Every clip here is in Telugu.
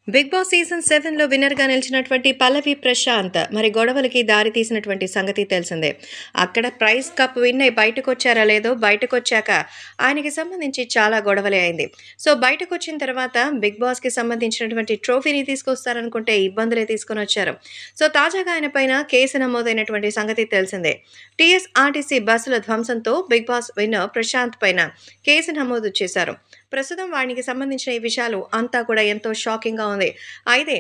బిగ్ బాస్ సీజన్ 7లో విన్నర్‌గా నిలిచినటువంటి పల్లవి ప్రశాంత్ మరి గొడవలకి దారి తీసినటువంటి సంగతి తెలిసిందే. అక్కడ ప్రైజ్ కప్ విన్ అయి బయటకొచ్చారో లేదో బయటకొచ్చాక ఆయనకి సంబంధించి చాలా గొడవలే అయింది. సో బయటకొచ్చిన తర్వాత బిగ్ బాస్‌కి సంబంధించినటువంటి ట్రోఫీని తీసుకొస్తారనుకుంటే ఇబ్బందులే తీసుకొనొచ్చారు. సో తాజాగా ఆయన పైన కేసు నమోదైనటువంటి సంగతి తెలిసిందే. టీఎస్‌ఆర్టీసీ బస్సుల ధ్వంసంతో బిగ్ బాస్ విన్నర్ ప్రశాంత్ పైన కేసు నమోదు చేశారు. ప్రస్తుతం వానికి సంబంధించిన ఈ విషయాలు అంతా కూడా ఎంతో షాకింగ్‌గా ఉంది. అయితే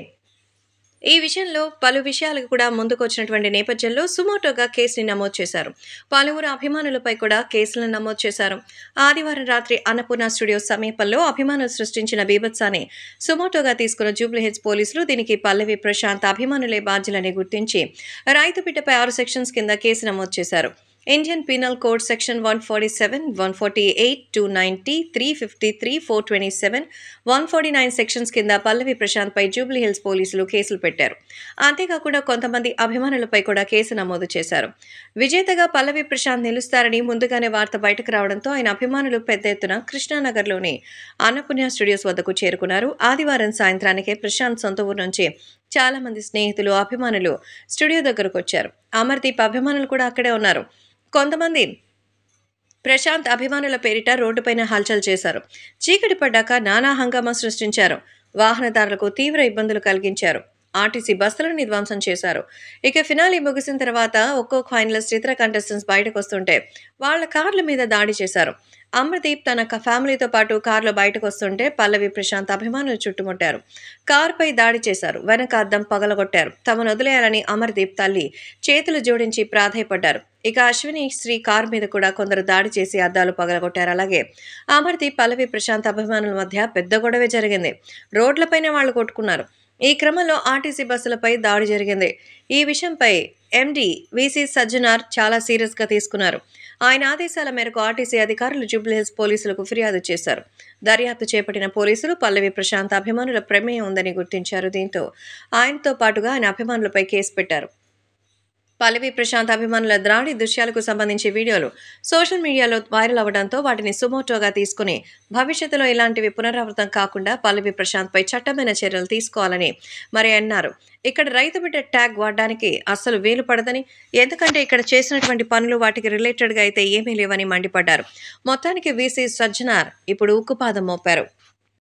ఈ విషయంలో పలు విషయాలకు కూడా ముందుకొచ్చినటువంటి నేపథ్యంలో సుమోటోగా కేసుని నమోదు చేశారు. పలువురు అభిమానులపై కూడా కేసులను నమోదు చేశారు. ఆదివారం రాత్రి అన్నపూర్ణ స్టూడియోస్ సమీపంలో అభిమానులు సృష్టించిన బీభత్సాన్ని సుమోటోగా తీసుకున్న జూబ్లీహిల్స్ పోలీసులు దీనికి పల్లవి ప్రశాంత్ అభిమానులే బాధ్యులని గుర్తించి రైతు బిడ్డపై 6 సెక్షన్స్ కింద కేసు నమోదు చేశారు. Indian penal code section 147, 148, 290, 353, 427, 149 sections కింద పల్లవి ప్రశాంత్పై జూబ్లీహిల్స్ పోలీసులు కేసులు పెట్టారు. అంతేకాకుండా కొంతమంది అభిమానులపై కూడా కేసు నమోదు చేశారు. విజేతగా పల్లవి ప్రశాంత్ నిలుస్తారని ముందుగానే వార్త బయటకు రావడంతో ఆయన అభిమానులు పెద్ద ఎత్తున కృష్ణానగర్లోని అన్నపూర్ణ స్టూడియోస్ వద్దకు చేరుకున్నారు. ఆదివారం సాయంత్రానికే ప్రశాంత్ సొంత ఊరు నుంచి చాలా మంది స్నేహితులు, అభిమానులు స్టూడియో దగ్గరకు వచ్చారు. అమర్దీప్ అభిమానులు కూడా అక్కడే ఉన్నారు. కొంతమంది ప్రశాంత్ అభిమానుల పేరిట రోడ్డుపైన హల్చల్ చేశారు. చీకటి పడ్డాక నానా హంగామా సృష్టించారు. వాహనదారులకు తీవ్ర ఇబ్బందులు కలిగించారు. ఆర్టీసీ బస్సులను ధ్వంసం చేశారు. ఇక ఫినాలీ ముగిసిన తర్వాత ఒక్కొక్క ఫైనలిస్ట్ ఇతర కంటెస్టెంట్స్ బయటకు వస్తుంటే వాళ్ల కార్ల మీద దాడి చేశారు. అమర్దీప్ తన ఫ్యామిలీతో పాటు కారులో బయటకు వస్తుంటే పల్లవి ప్రశాంత్ అభిమానులు చుట్టుముట్టారు. కారుపై దాడి చేశారు. వెనక అద్దం పగలగొట్టారు. తమను వదిలేయాలని అమర్దీప్ తల్లి చేతులు జోడించి ప్రాధేయపడ్డారు. ఇక అశ్విని శ్రీ కారు మీద కూడా కొందరు దాడి చేసి అద్దాలు పగలగొట్టారు. అలాగే అమర్దీప్ పల్లవి ప్రశాంత్ అభిమానుల మధ్య పెద్ద గొడవే జరిగింది. రోడ్లపైనే వాళ్లు కొట్టుకున్నారు. ఈ క్రమంలో ఆర్టీసీ బస్సులపై దాడి జరిగింది. ఈ విషయంపై ఎండీ వీసీ సజ్జనార్ చాలా సీరియస్గా తీసుకున్నారు. ఆయన ఆదేశాల మేరకు ఆర్టీసీ అధికారులు జూబ్లీహిల్స్ పోలీసులకు ఫిర్యాదు చేశారు. దర్యాప్తు చేపట్టిన పోలీసులు పల్లవి ప్రశాంత్ అభిమానుల ప్రమేయం ఉందని గుర్తించారు. దీంతో ఆయనతో పాటుగా ఆయన అభిమానులపై కేసు పెట్టారు. పల్లవి ప్రశాంత్ అభిమానుల దాడి దృశ్యాలకు సంబంధించి వీడియోలు సోషల్ మీడియాలో వైరల్ అవ్వడంతో వాటిని సుమోటోగా తీసుకుని భవిష్యత్తులో ఇలాంటివి పునరావృతం కాకుండా పల్లవి ప్రశాంత్పై చట్టమైన చర్యలు తీసుకోవాలని మరి అన్నారు. ఇక్కడ రైతు బిడ్డ ట్యాగ్ వాడడానికి అస్సలు వీలు పడదని, ఎందుకంటే ఇక్కడ చేసినటువంటి పనులు వాటికి రిలేటెడ్గా అయితే ఏమీ లేవని మండిపడ్డారు. మొత్తానికి వీసీ సజ్జనార్ ఇప్పుడు ఉక్కుపాదం మోపారు.